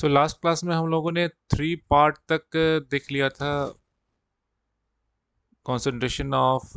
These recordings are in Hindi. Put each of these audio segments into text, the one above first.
सो लास्ट क्लास में हम लोगों ने 3 पार्ट तक देख लिया था कंसंट्रेशन ऑफ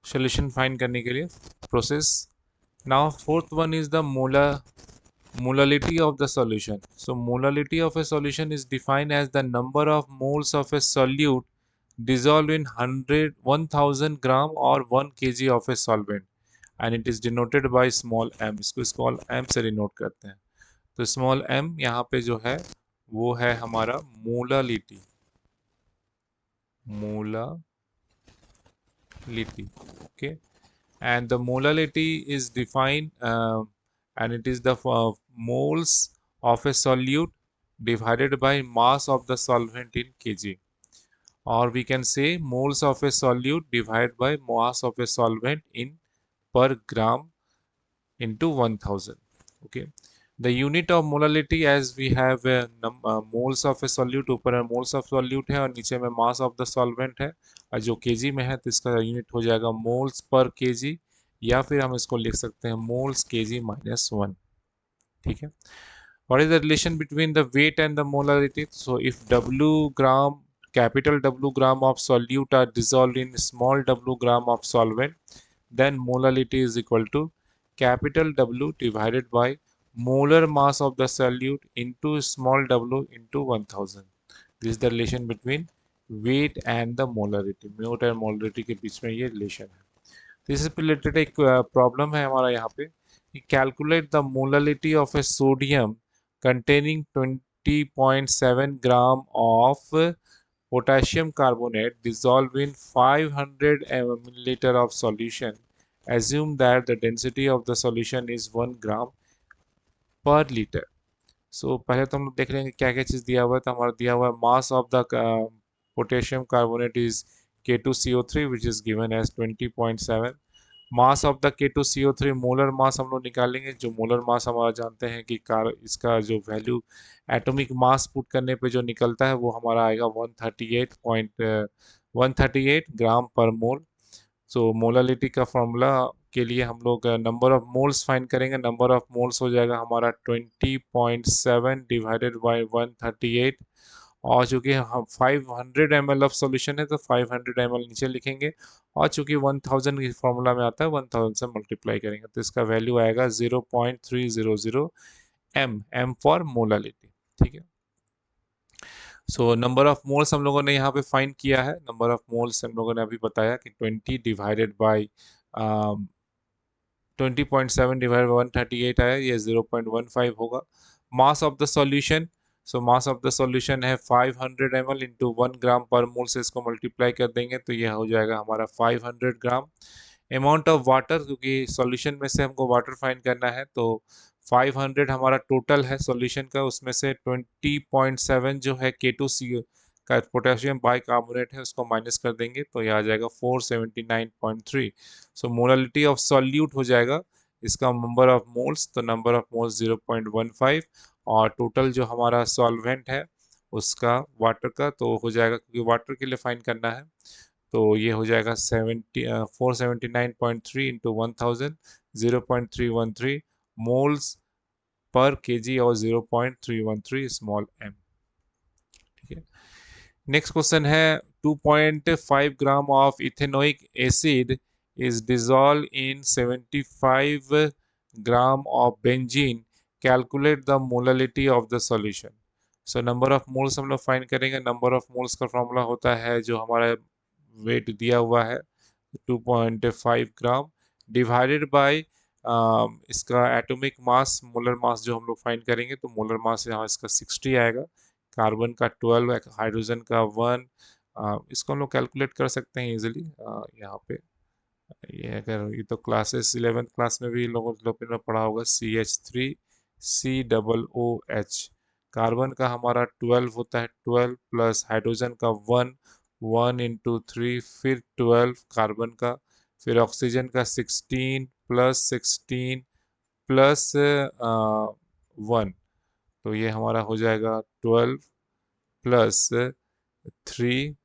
सॉल्यूशन फाइंड करने के लिए process. Now fourth one is the molality of the solution. So molality of a solution is defined as the number of moles of a solute dissolved in 1000 gram or 1 kg of a solvent, and it is denoted by small m. इसको small m से डिनोट करते हैं. तो स्मॉल m यहाँ पे जो है वो है हमारा molality. Molality, okay. And the molality is defined and it is the moles of a solute divided by mass of the solvent in kg, or we can say moles of a solute divided by mass of a solvent in per gram into 1000. Okay, the unit of molality, as we have moles of a solute, ऊपर में moles of solute है और नीचे में mass of the solvent है, और जो kg में है तो इसका यूनिट हो जाएगा moles per kg, या फिर हम इसको लिख सकते हैं moles kg minus 1. ठीक है. What is the relation between the weight and the molarity? So if W gram, capital W gram of solute are dissolved in small w gram of solvent, then molality is equal to capital W divided by molar mass of the solute into small w into 1000. This is the relation between weight and the molarity. Weight and molarity के बीच में ये relation है. This is related एक problem है हमारा यहाँ पे. Calculate the molality of a sodium containing 20.7 gram of potassium carbonate dissolved in 500 milliliter of solution. Assume that the density of the solution is 1 gram per liter. So पहले तो हम लोग देख लेंगे क्या क्या चीज़ दिया हुआ है. तो हमारा दिया हुआ है mass of the potassium carbonate is K2CO3 which is given as 20.7. Mass of the K2CO3 molar mass हम लोग निकालेंगे. जो मोलर मास हमारा जानते हैं कि इसका जो वैल्यू एटॉमिक मास पुट करने पे जो निकलता है वो हमारा आएगा 138 ग्राम पर मोल. सो मोलालिटी का फॉर्मूला के लिए हम लोग नंबर ऑफ मोल्स फाइंड करेंगे. नंबर ऑफ मोल्स हो जाएगा हमारा 20.7 डिवाइडेड बाय 138, और चूंकि हम 500 ml ऑफ सॉल्यूशन है तो 500 ml नीचे लिखेंगे, और चूंकि 1000 की फॉर्मूला में आता है 1000 से मल्टीप्लाई करेंगे तो इसका वैल्यू आएगा 0.300 m फॉर मोलालिटी. ठीक है. सो नंबर ऑफ मोल्स हम लोगों ने यहाँ पे फाइंड किया है. नंबर ऑफ मोल्स हम लोगों ने अभी बताया कि 20 डिवाइडेड बाई 20.7 डिवाइड बाई 138 आया, ये 0.15 होगा. मास of the solution, so mass of the solution है 500 ml इंटू 1 ग्राम पर मोल से इसको मल्टीप्लाई कर देंगे तो यह हो जाएगा हमारा 500 ग्राम. अमाउंट ऑफ वाटर, क्योंकि सॉल्यूशन में से हमको वाटर फाइंड करना है तो 500 हमारा टोटल है सॉल्यूशन का, उसमें से 20.7 जो है K2CO का पोटेशियम बाइकार्बोनेट है उसको माइनस कर देंगे तो यह आ जाएगा 479.3. सो मोलालिटी ऑफ सॉल्यूट हो जाएगा इसका नंबर ऑफ मोल्स, तो नंबर ऑफ मोल्स 0.15, और टोटल जो हमारा सॉल्वेंट है उसका वाटर का तो हो जाएगा, क्योंकि वाटर के लिए फाइंड करना है तो ये हो जाएगा 479.3 इंटू 1000, 0.313 मोल्स पर केजी और 0.313 स्मॉल एम. ठीक है. नेक्स्ट क्वेश्चन है 2.5 gram of ethanoic acid is dissolved in 75 gram of benzene. Calculate the molality of the solution. So number of moles हम लोग फाइंड करेंगे. नंबर ऑफ मोल्स का फॉर्मूला होता है जो हमारा वेट दिया हुआ है 2.5 ग्राम डिवाइडेड बाय इसका एटॉमिक मास, मोलर मास जो हम लोग फाइंड करेंगे तो मोलर मास यहाँ इसका 60 आएगा, कार्बन का 12, हाइड्रोजन का 1. इसको हम लोग कैलकुलेट कर सकते हैं इजीली. यहाँ पे ये अगर ये तो क्लासेस 11th क्लास में भी लोगों ने पढ़ा होगा CH3COOH. कार्बन का हमारा 12 होता है, 12 प्लस हाइड्रोजन का 1, 1 इंटू 3 फिर 12 कार्बन का, फिर ऑक्सीजन का 16 प्लस 1, तो ये हमारा हो जाएगा 12 प्लस 3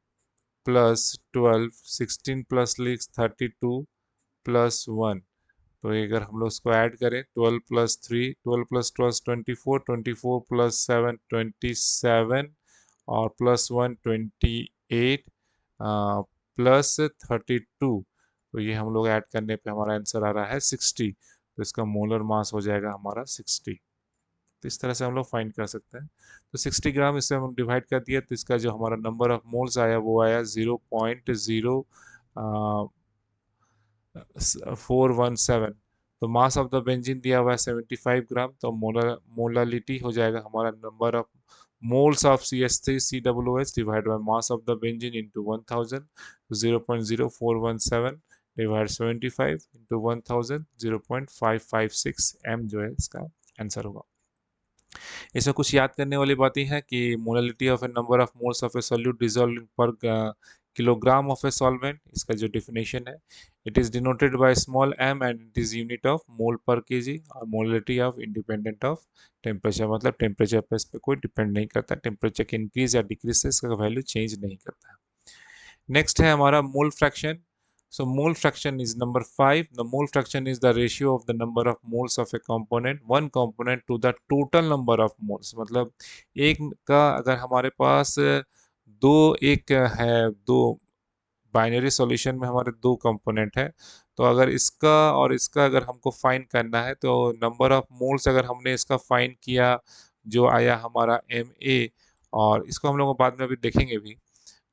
प्लस 12, 16 प्लस 32 प्लस 1, तो अगर हम लोग उसको ऐड करें 12 प्लस 3, 12 प्लस 12 24, 24 प्लस 7 27 और प्लस 1 28 प्लस 32, तो ये हम लोग ऐड करने पे हमारा आंसर आ रहा है 60। तो इसका मोलर मास हो जाएगा हमारा 60। तो इस तरह से हम लोग फाइंड कर सकते हैं। तो 60 ग्राम इससे हम डिवाइड कर दिया, तो इसका जो हमारा नंबर ऑफ मोल्स आया वो आया 0.0417। तो मास ऑफ द बेंजीन दिया हुआ है 75 ग्राम, तो मोलालिटी हो जाएगा हमारा number of moles of CH3COOH divide by mass of the benzene into 1000। 0.0417 divide 75 into 1000, 0.556 m जो है इसका आंसर होगा। इसमें कुछ याद करने वाली बातें हैं कि molality of a number of moles of a solute dissolve पर किलोग्राम ऑफ ए सॉल्वेंट, इसका जो डिफिनेशन है, it is denoted by small m and it is unit of mole पर केजी। और molality of independent of temperature, मतलब टेम्परेचर पर इस पर कोई डिपेंड नहीं करता, टेम्परेचर के इंक्रीज या डिक्रीज से इसका वैल्यू चेंज नहीं करता है। नेक्स्ट है हमारा mole fraction. So mole fraction is number 5. The mole fraction is the ratio of the number of moles of a component, one component to the total number of moles। मतलब एक का अगर हमारे पास दो एक है, दो बाइनरी सॉल्यूशन में हमारे दो कंपोनेंट है, तो अगर इसका और इसका अगर हमको फाइंड करना है तो नंबर ऑफ मोल्स अगर हमने इसका फाइंड किया जो आया हमारा Ma, और इसको हम लोग बाद में अभी देखेंगे भी,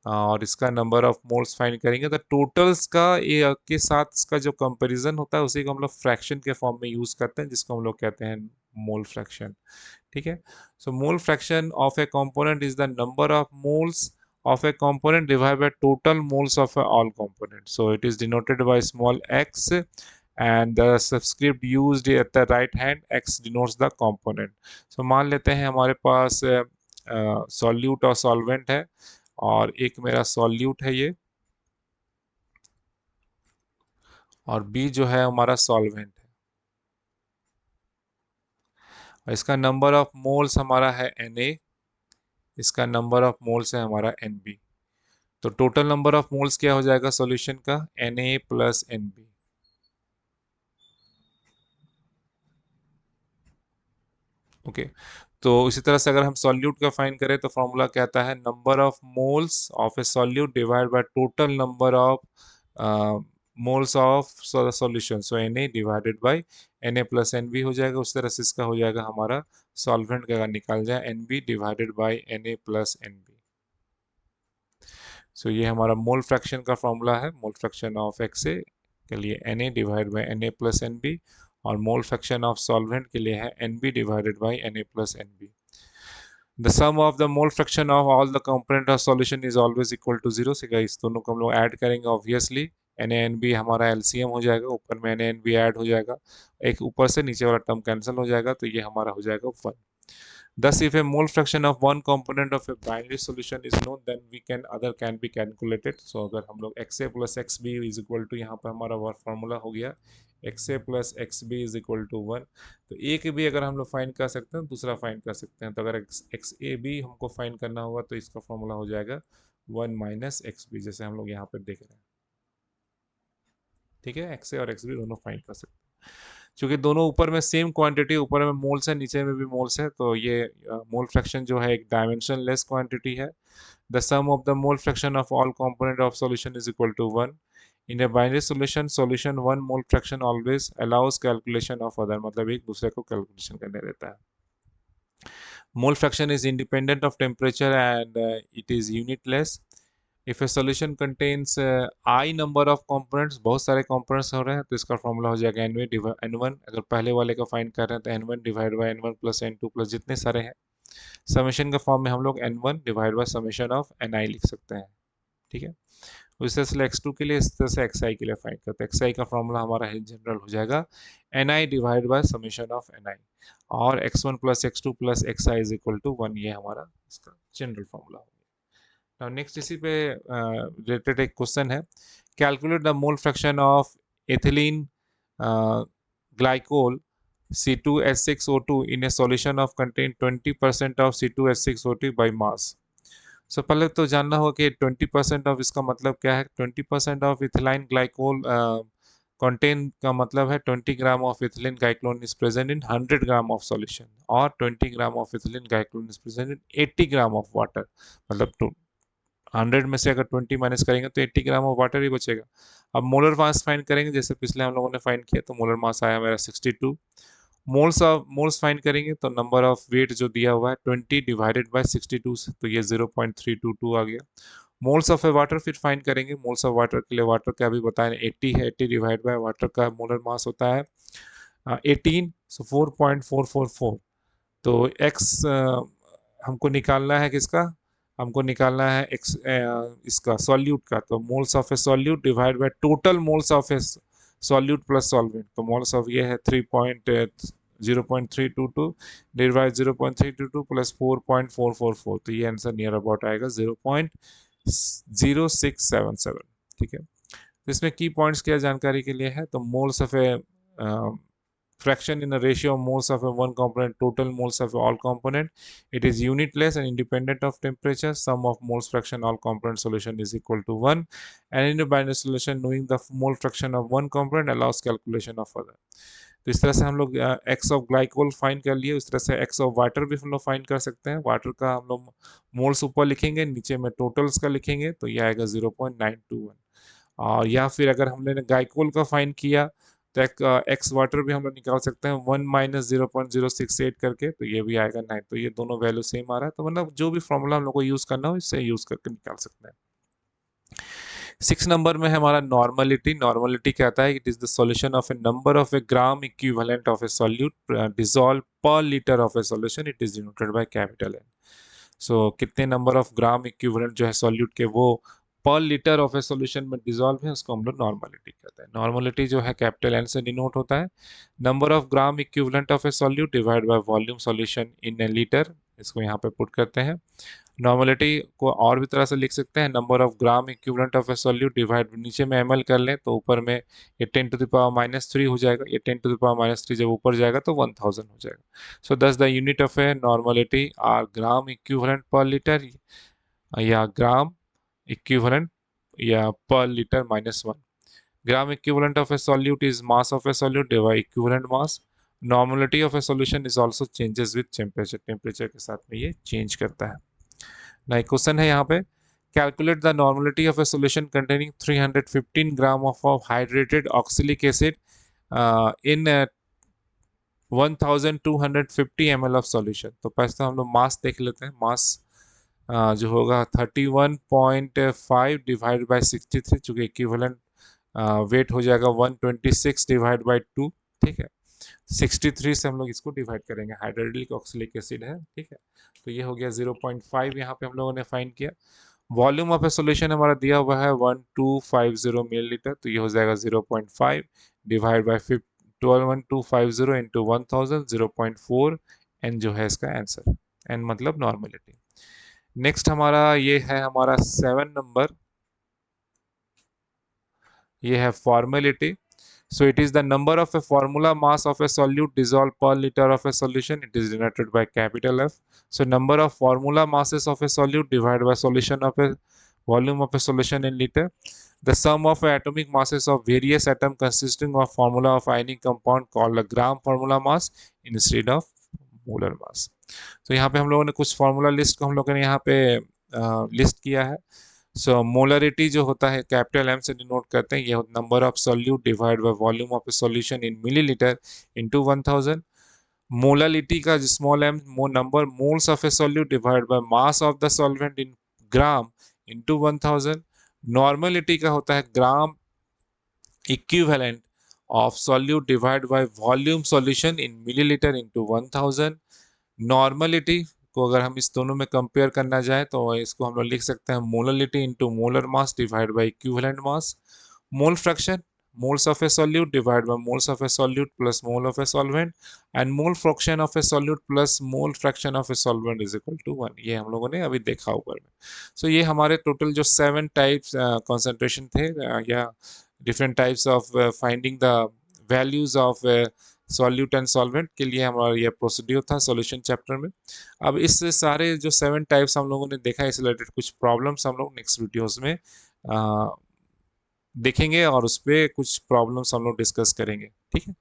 और इसका नंबर ऑफ मोल्स फाइंड करेंगे, तो टोटल्स का ये के साथ इसका जो कंपैरिजन होता है उसी को हम लोग फ्रैक्शन के फॉर्म में यूज करते हैं, जिसको हम लोग कहते हैं मोल फ्रैक्शन। ठीक है। So mole fraction of a component is the number of moles of a component divided by total moles of all component. So it is denoted by small x, and the subscript used at the right hand, x denotes the component. So मान लेते हैं हमारे पास सॉल्यूट और सॉल्वेंट है, और एक मेरा सॉल्यूट है ये, और बी जो है हमारा सॉल्वेंट है, और इसका नंबर ऑफ मोल्स हमारा है Na, इसका नंबर ऑफ मोल्स है हमारा Nb। तो टोटल नंबर ऑफ मोल्स क्या हो जाएगा सॉल्यूशन का, Na प्लस Nb। ओके। तो इसी तरह से अगर हम सॉल्यूट का फाइंड करें तो फॉर्मूला कहता है number of moles of a solute divide by total number of moles of solution. So Na divided by Na plus Nb हो जाएगा। उस तरह से इसका हो जाएगा हमारा सॉल्वेंट का अगर निकाल जाए Nb divided by Na plus Nb। सो ये हमारा मोल फ्रैक्शन का फॉर्मूला है। मोल फ्रैक्शन ऑफ XA के लिए Na divide by Na plus Nb, और मोल फ्रैक्शन ऑफ सॉल्वेंट के लिए है Nb divided by Na plus Nb। The sum of the mole fraction of all the component of solution is always equal to 0। से इस दोनों को हम लोग ऐड करेंगे ऑब्वियसली, NaNb हमारा LCM हो जाएगा, ऊपर में NaNb ऐड हो जाएगा, एक ऊपर से नीचे वाला टर्म कैंसिल हो जाएगा, तो ये हमारा हो जाएगा 1। Thus, if a mole fraction of one component of a binary solution is known, then other can be calculated। So अगर हम लोग XA plus XB is equal to, यहाँ पर हमारा वर्क फार्मूला हो गया XA plus XB is equal to 1। तो एक भी अगर हम लोग फाइंड कर सकते हैं, दूसरा फाइंड कर सकते हैं। तो अगर XA भी हमको फाइंड करना होगा तो इसका फॉर्मूला हो जाएगा 1 माइनस XB, जैसे हम लोग यहाँ पर देख रहे हैं। ठीक है, XA और XB दोनों फाइंड कर सकते हैं। क्योंकि दोनों ऊपर में सेम क्वांटिटी, ऊपर में मोल्स है, नीचे में भी मोल्स है, तो ये मोल फ्रैक्शन जो है एक डायमेंशन लेस क्वांटिटी है। The sum of the mole fraction of all component of solution is equal to 1। In a binary solution one mole fraction always allows calculation of other, मतलब एक दूसरे को कैलकुलेशन करने देता है। Mole fraction is independent of temperature and it is unitless. If a solution contains i number of components, बहुत सारे कंपोनेंट्स हो रहे हैं, तो इसका फॉर्मूला हो जाएगा N1। अगर पहले वाले का फाइंड कर रहे हैं तो N1 divide by N1 plus N2 plus जितने सारे हैं, समेशन का फॉर्म में हम लोग N1 divide by summation of Ni लिख सकते हैं। ठीक है। उस तरह से X2 के लिए, इस तरह से Xi के लिए फाइंड करते हैं। Xi का फॉर्मूला हमारा जनरल हो जाएगा Ni divide by summation of Ni, और X1 plus X2 plus Xi is equal to 1, ये हमारा इसका जनरल फॉर्मूला हो गया। नेक्स्ट इसी पे रिलेटेड एक क्वेश्चन है, calculate the mole fraction of ethylene glycol C2H6O2 in a solution of contain 20% of C2H6O2 by mass. सो पहले तो जानना होगा कि 20% ऑफ इसका मतलब क्या है। 20% ऑफ इथिलाइन ग्लाइकोल कंटेन का मतलब है 20 gram of ethylene glycol is present in 100 gram of solution, और 20 gram of ethylene glycol is present in 80 gram of water. मतलब 100 में से अगर 20 माइनस करेंगे तो 80 ग्राम ऑफ वाटर ही बचेगा। अब मोलर मास फाइंड करेंगे, जैसे पिछले हम लोगों ने फाइंड किया, तो मोलर मास आया मेरा 62। मोल्स फाइंड करेंगे तो नंबर ऑफ वेट जो दिया हुआ है 20 डिवाइडेड बाय 62 से, तो ये 0.322 आ गया। मोल्स ऑफ ए वाटर फिर फाइंड करेंगे। मोल्स ऑफ वाटर के लिए वाटर का अभी बताया 80 है, 80 डिवाइड बाय वाटर का मोलर मास होता है 18, सो 4.444। तो एक्स हमको निकालना है किसका, हमको निकालना है एक्स इसका सॉल्यूट का। तो moles of a solute divide by total moles of a solute plus solvent. तो मोल्स ऑफ ये है 0.322 डिवाइड 0.322 प्लस 4.444, तो ये आंसर नियर अबाउट आएगा 0.0677। ठीक है, तो इसमें की पॉइंट्स क्या जानकारी के लिए है, तो moles of A fraction in a ratio of moles of a one component total moles of all component. It is unitless and independent of temperature. Sum of moles fraction all component solution is equal to 1, and in a binary solution knowing the mole fraction of one component allows calculation of other. तो इस तरह से हम लोग एक्स ऑफ ग्लाइकोल फाइंड कर लिए, उस तरह से एक्स ऑफ वाटर भी हम लोग फाइंड कर सकते हैं। वाटर का हम लोग मोल्स ऊपर लिखेंगे, नीचे में टोटल्स का लिखेंगे, तो ये आएगा 0.921। और या फिर अगर हमने ग्लाइकोल का फाइंड किया तो एक्स वाटर भी हम लोग निकाल सकते हैं 1 माइनस 0.068 करके, तो ये भी आएगा 9। तो ये दोनों वैल्यू सेम आ रहा है, तो मतलब जो भी फॉर्मूला हम लोग को यूज करना हो इससे यूज करके निकाल सकते हैं। 6 नंबर में है हमारा नॉर्मलिटी। नॉर्मलिटी कहता है it is the solution of a number of a gram equivalent of a solute dissolve per litre of a solution, it is denoted by capital N. So कितने नंबर ऑफ ग्राम इक्विवेलेंट जो है सॉल्यूट के वो पर लीटर ऑफ ए सॉल्यूशन में डिसॉल्व है, उसको हम लोग नॉर्मलिटी कहते हैं। नॉर्मलिटी जो है कैपिटल एन से डिनोट होता है। Number of gram equivalent of a solute divide by volume solution in A litre, इसको यहाँ पे पुट करते हैं। नॉर्मलिटी को और भी तरह से लिख सकते हैं, number of gram equivalent of a solute divide, नीचे में ml कर लें तो ऊपर में ये 10 टू द पावर -3 हो जाएगा। ये 10 टू द पावर -3 जब ऊपर जाएगा तो 1000 हो जाएगा। So thus the unit of a normality are gram equivalent per litre, या ग्राम इक्विवेलेंट, या per litre -1। Gram equivalent of a solute is mass of a solute divide equivalent mass. Normality of a solution is also changes with temperature, temperature के साथ में ये चेंज करता है। ना एक क्वेश्चन है यहाँ पे, calculate the normality of a solution containing 315 gram of hydrated oxalic acid in 1250 ml of solution. तो पहले तो हम लोग मास देख लेते हैं। मास जो होगा 31.5 डिवाइड बाय 63, चूंकि इक्विवेलेंट वेट हो जाएगा 126 डिवाइड बाय 2। ठीक है, 63 से हम लोग इसको डिवाइड करेंगे, हाइड्रोक्सिलिक ऑक्सिलिक एसिड है। ठीक है, तो ये हो गया 0.5, यहाँ पे हम लोगों ने फाइंड किया। वॉल्यूम ऑफ ए सॉल्यूशन हमारा दिया हुआ है 1250 मिलीलीटर, तो ये हो जाएगा 0.5 डिवाइड बाय 1250 इंटू 1000, 0.4 एन जो है इसका आंसर। एन मतलब नॉर्मलिटी। नेक्स्ट हमारा ये है हमारा 7 नंबर, ये है formality. So it is the number of a formula mass of a solute dissolved per liter of a solution. It is denoted by capital F. So number of formula masses of a solute divided by solution of a volume of a solution in liter. The sum of atomic masses of various atoms consisting of formula of ionic compound called a gram formula mass instead of molar mass. तो यहाँ पे हम लोगों ने कुछ फॉर्मूला लिस्ट को हम लोगों ने यहाँ पे लिस्ट किया है। सो मोलरिटी जो होता है कैपिटल एम से डिनोट करते हैं, ये number of solute divide by volume of a solution in millilitre into 1000। Molarity का small M number moles of a solute divide by mass of the solvent in gram into 1000। Normality का होता है gram equivalent of solute divide by volume solution in millilitre into 1000। Normality को अगर हम इस दोनों में कंपेयर करना जाए तो इसको हम लोग लिख सकते हैं molarity into molar mass divide by equivalent mass. Mole fraction moles of a solute divided by moles of a solute plus mole of a solvent, and mole fraction of a solute plus mole fraction of a solvent is equal to 1। ये हम लोगों ने अभी देखा ऊपर में। सो ये हमारे टोटल जो 7 टाइप्स कंसंट्रेशन थे या different types of finding the values of solute and solvent के लिए हमारा ये प्रोसीड्यूर था सॉल्यूशन चैप्टर में। अब इस सारे जो 7 टाइप्स हम लोगों ने देखा, इस रिलेटेड कुछ प्रॉब्लम्स हम लोग नेक्स्ट वीडियोस में देखेंगे और उस पे कुछ प्रॉब्लम्स हम लोग डिस्कस करेंगे, ठीक है।